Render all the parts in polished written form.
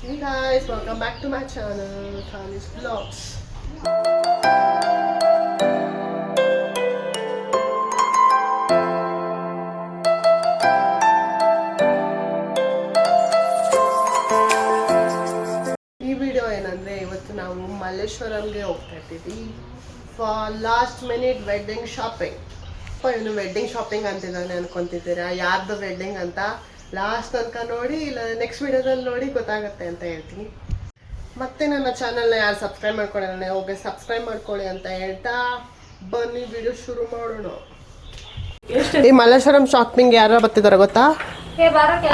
Hey guys, welcome back to my channel, Khani's Vlogs. ಈ video ಏನಂದ್ರೆ ಇವತ್ತು ನಾವು ಮಲ್ಲೇಶ್ವರಂಗೆ ಹೋಗ್ತಾ ಇದ್ದೀವಿ for last minute wedding shopping. ಇವನು ವೆಡ್ಡಿಂಗ್ ಶಾಪಿಂಗ್ ಅಂತಿದ್ದಾನೆ ಅನ್ಕೊಂತಿದ್ದೀರಾ, ಯಾರ್ದು ವೆಡ್ಡಿಂಗ್ ಅಂತ ಲಾಸ್ಟ್ ತನಕ ನೋಡಿ, ಇಲ್ಲ ನೆಕ್ಸ್ಟ್ ವಿಡಿಯೋದಲ್ಲಿ ನೋಡಿ ಗೊತ್ತಾಗುತ್ತೆ ಅಂತ ಹೇಳ್ತೀನಿ. ಮತ್ತೆ ನನ್ನ ಚಾನಲ್ನ ಯಾರು ಸಬ್ಸ್ಕ್ರೈಬ್ ಮಾಡ್ಕೊಳ್ಳೋಣ ಹೋಗಿ ಸಬ್ಸ್ಕ್ರೈಬ್ ಮಾಡ್ಕೊಳ್ಳಿ ಅಂತ ಹೇಳ್ತಾ ಬನ್ನಿ ವಿಡಿಯೋ ಶುರು ಮಾಡೋಣ. ಈ ಮಲ್ಲೇಶ್ವರಂ ಶಾಪಿಂಗ್ ಯಾರು ಬರ್ತಿದಾರೆ ಗೊತ್ತಾ?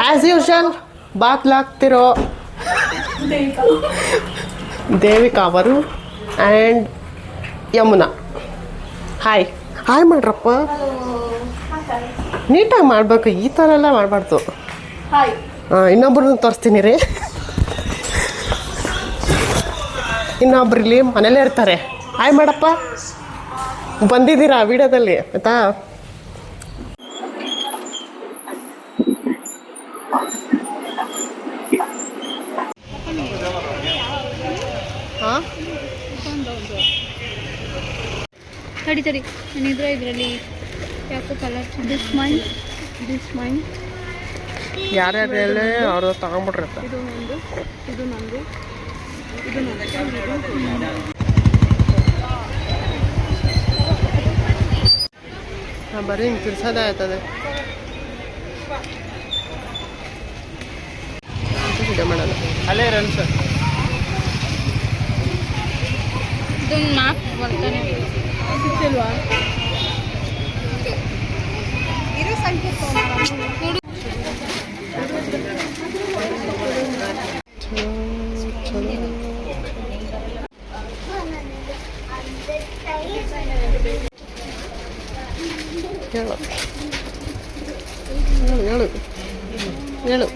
ಆಸ್ ಯೂಶಲ್ ಬಾಗ್ಲಾಗ್ತಿರೋ ದೇವಿಕಾ ಅವರು ಆ್ಯಂಡ್ ಯಮುನಾ. ಹಾಯ್ ಹಾಯ್ ಮಾಡ್ರಪ್ಪ. ನೀಟಾಗಿ ಮಾಡಬೇಕು, ಈ ಥರ ಎಲ್ಲ ಮಾಡಬಾರ್ದು. ಇನ್ನೊಬ್ರನ್ನ ತೋರಿಸ್ತೀನಿ ರೀ. ಇನ್ನೊಬ್ರು ಇಲ್ಲಿ ಮನೇಲೇ ಇರ್ತಾರೆ. ಹಾಯ್ ಮಾಡಪ್ಪ, ಬಂದಿದ್ದೀರಾ ವಿಡಿಯೋದಲ್ಲಿ ಆಯ್ತಾ? ಹಾಂ ತಡಿ ನಾನಿದ್ರೆ ಇದರಲ್ಲಿ ಯಾಕೋ ಕಲರ್ ದಿಸ್ ಮೈನ್ ಯಾರ್ಯಾರೆಲ್ಲ ಅವರು ತಗೊಂಡ್ಬಿಟ್ರತ್ತ. ಇದು ನಂದು, ಇದು ನಂದು, ಇದು ಬರೀ ಹಿಂಗೆ ತಿರ್ಸೋದೇ ಆಯ್ತದೆ. ವಿಡಿಯೋ ಮಾಡೋಣ ಅಲ್ಲೇ ರನ್ ಸರ್. ಇದೊಂದು ಮ್ಯಾಪ್ ಬರ್ತಾನೆ ಸಿಕ್ತಿಲ್ವಾ? ಇರೋ ಸಂಖ್ಯೆ ನೋಡು. ಹೇಳು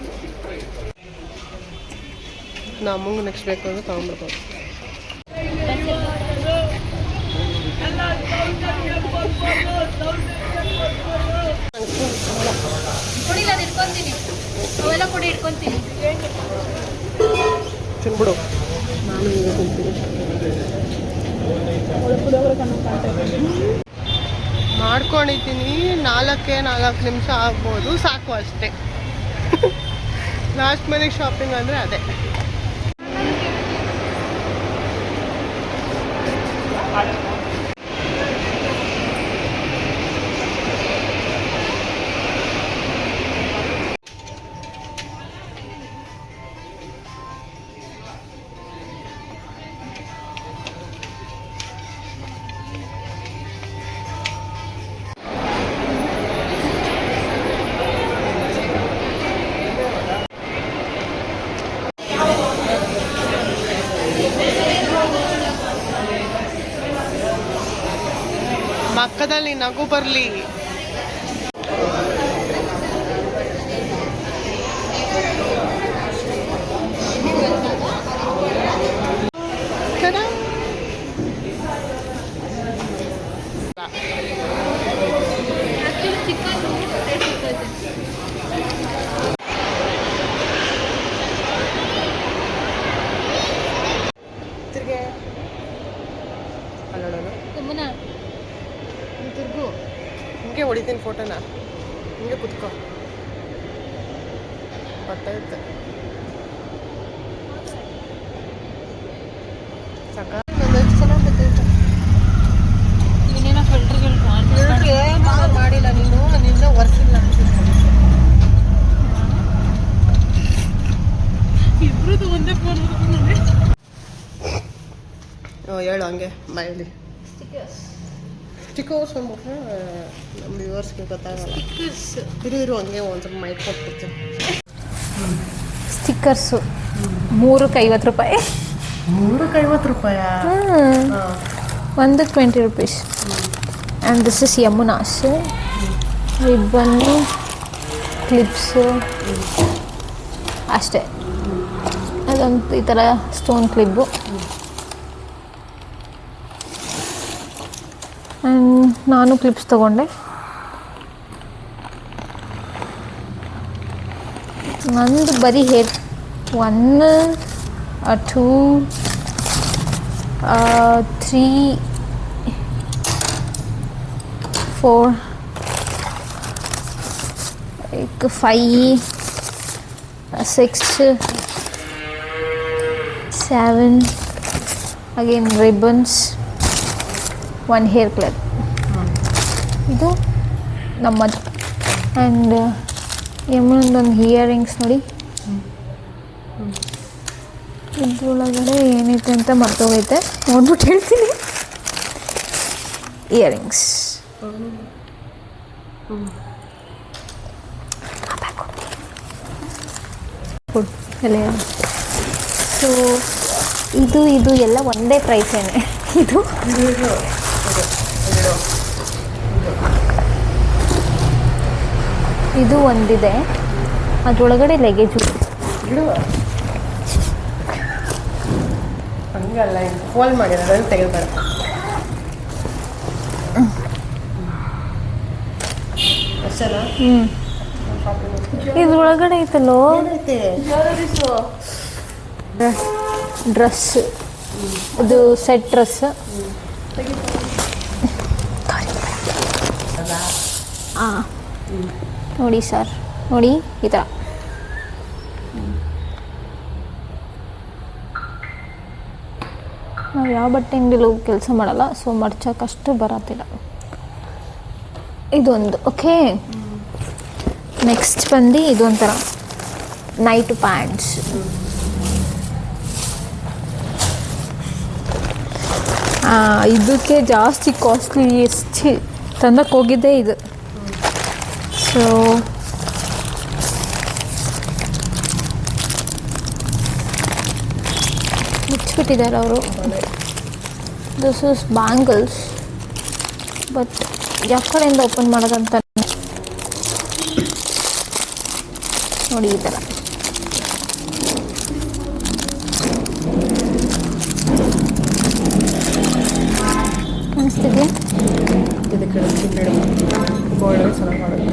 ನಮಗೆ ನೆಕ್ಸ್ಟ್ ಬೇಕು ಅಂದ್ರೆ ತಗೊಂಡ್ಬರ್ಬೋದು. ಕುಡಿಲ್ಲ ಇಟ್ಕೊಂತೀನಿ, ಅವೆಲ್ಲ ಕೂಡ ಇಟ್ಕೊಂತೀನಿ. ತಿನ್ಬಿಡು, ನಾನು ಈಗ ತಿಂತೀನಿ. ಮಾಡ್ಕೊಂಡಿದ್ದೀನಿ. 4 ನಿಮಿಷ ಆಗ್ಬೋದು, ಸಾಕು ಅಷ್ಟೇ. ಲಾಸ್ಟ್ ಮನೆಗೆ ಶಾಪಿಂಗ್ ಅಂದರೆ ಅದೇ. ಮಕ್ಕದಲ್ಲಿ ನಗು ಬರಲಿ. ತಿರ್ಗೆ ಅಲ್ಲೋಣ ತಿರ್ಗು, ಹಿಂಗೆ ಹೊಡಿತೀನಿ ಫೋಟೋನ. ಹಿಂಗೆ ಕುತ್ಕೋ, ಗೊತ್ತಾಗುತ್ತೆ. ಸಾಕ ಚೆನ್ನಾಗಿ ಗೊತ್ತೈತೆ. ನೀನೇನೋ ಫಿಲ್ಟರ್ ಮಾಡಿಲ್ಲ ನೀನು, ನಿನ್ನ ಒರೆಸಿಲ್ಲ ಇಬ್ರದ್ದು ಒಂದೇ ಫೋನ್. ಹೇಳು ಹಂಗೆ ಬಾಯಲ್ಲಿ. ಸ್ಟಿಕರ್ಸ್ ಅಂದ್ಬಿಟ್ರೆ ನಮ್ಮ ವ್ಯೂವರ್ಸ್ಗೆ ಗೊತ್ತಾಗಲ್ಲ. ಇರು ಹಂಗೆ ಒಂದು ಸ್ವಲ್ಪ ಮೈಕ್ ಕೊಟ್ಬಿಡ್ತೀನಿ. ಸ್ಟಿಕ್ಕರ್ಸು 350 ರೂಪಾಯಿ. 350 ರೂಪಾಯಿ? ಒಂದು 20 rupees. And this is Yamuna's. Ribbon, clips ಅಷ್ಟೇ. ಅದೊಂದು ಈ ಥರ ಸ್ಟೋನ್ ಕ್ಲಿಪ್ಪು. ಆ್ಯಂಡ್ ನಾನು ಕ್ಲಿಪ್ಸ್ ತೊಗೊಂಡೆ. ನಂದು ಬರೀ hair 1 2 3 4 5 6 7 again ribbons, one hair clip. ಇದು ನಮ್ಮದು. ಆ್ಯಂಡ್ ಯಮನೊಂದೊಂದು ಇಯರಿಂಗ್ಸ್ ನೋಡಿ. ಇದ್ರೊಳಗಡೆ ಏನೈತೆ ಅಂತ ಮರ್ತೋಗೈತೆ, ನೋಡ್ಬಿಟ್ಟು ಹೇಳ್ತೀನಿ. ಇಯರಿಂಗ್ಸ್ ಎಲ್ಲ. ಸೊ ಇದು ಎಲ್ಲ ಒಂದೇ ಪ್ರೈಸೇನೆ. ಇದು ಒಂದಿದೆ, ಅದರೊಳಗಡೆ ಲಗೇಜು. ಹಂಗಲ್ಲ, ಫೋಲ್ಡ್ ಮಾಡಿರೋದು ತೆಗೆದ್ಬೇಡ. ಅಷ್ಟೇನಾ? ಇದ್ರೊಳಗಡೆ ಐತಲ್ಲೋ ಡ್ರೆಸ್, ಇದು ಸೆಟ್ ಡ್ರೆಸ್. ಹಾಂ ನೋಡಿ ಸರ್, ನೋಡಿ ಈ ಥರ. ನಾವು ಯಾವ ಬಟ್ಟೆ ಅಂಗಡಿಲಿ ಹೋಗಿ ಕೆಲಸ ಮಾಡಲ್ಲ, ಸೊ ಮಡ್ಚಕ್ಕಷ್ಟು ಬರತ್ತಿಲ್ಲ. ಇದೊಂದು ಓಕೆ. ನೆಕ್ಸ್ಟ್ ಬಂದು ಇದೊಂಥರ ನೈಟ್ ಪ್ಯಾಂಟ್ಸ್. ಇದಕ್ಕೆ ಜಾಸ್ತಿ ಕಾಸ್ಟ್ಲಿ ಎಷ್ಟು ತಂದಕ್ಕೆ ಹೋಗಿದ್ದೆ ಇದು. ಸೊ ಮುಚ್ಚಿಬಿಟ್ಟಿದ್ದಾರೆ ಅವರು. ದಿಸ್ ಇಸ್ ಬ್ಯಾಂಗಲ್ಸ್, ಬಟ್ ಯಾವ ಕಡೆಯಿಂದ ಓಪನ್ ಮಾಡೋದಂತ ನೋಡಿ. ಈ ಥರ ಕಾಣಿಸ್ತಿದೆಯಾ? ಇದಕ್ಕೆ ಗೋಲ್ಡ್ ಚೆನ್ನಾಗಿ ಮಾಡೋದು.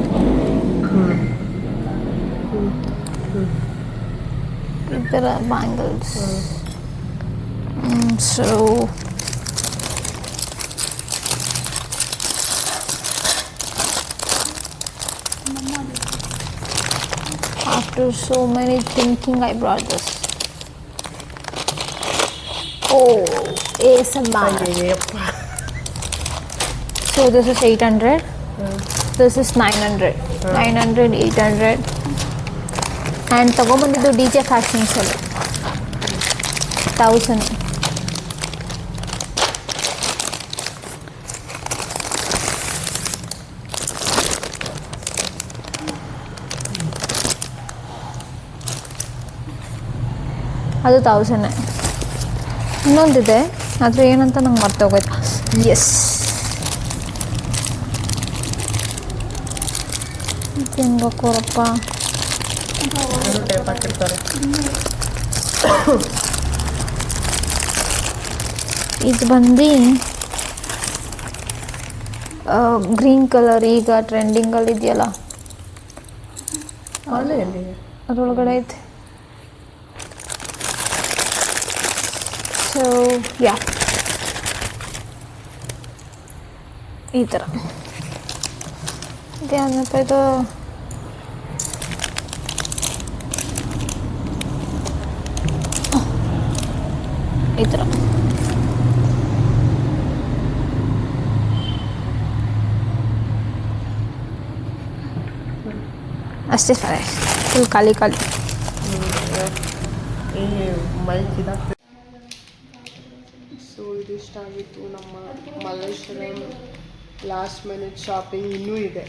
ಈ ಥರ bangles. So after so many thinking, I brought this. Oh, ASMR. So this is 800. This is 900. 900, 800. And ತಗೊಂಬಂದಿದ್ದು DJ Fashions ಅಲ್ಲಿ 1000. ಅದು 1000. ಇನ್ನೊಂದಿದೆ, ಆದರೆ ಏನಂತ ನಂಗೆ ಮರ್ತೋಗೋಯ್ತು. ಎಸ್, ಹೆಂಗೆ ಕೋರಪ್ಪ ಟೈಪ್ ಹಾಕಿರ್ತಾರೆ. ಇದು ಬಂದು ಗ್ರೀನ್ ಕಲರ್ ಈಗ ಟ್ರೆಂಡಿಂಗಲ್ಲಿ ಇದೆಯಲ್ಲ, ಅದರೊಳಗಡೆ ಐತೆ. ಸೊ ಯಾ, ಈ ಥರ ಇದೇನಪ್ಪ ಇದು? ಈ ಥರ ಅಷ್ಟೇ ಸರ್, ಫುಲ್ ಖಾಲಿ ಖಾಲಿ. ಈ ಮೈಕ್ ಇದಾಗ್ತದೆ. ಸೊ ಇದಿಷ್ಟ ಆಗಿತ್ತು ನಮ್ಮ ಮಲ್ಲೇಶ್ವರಂ ಲಾಸ್ಟ್ ಮಿನಿಟ್ ಶಾಪಿಂಗ್. ಇನ್ನೂ ಇದೆ.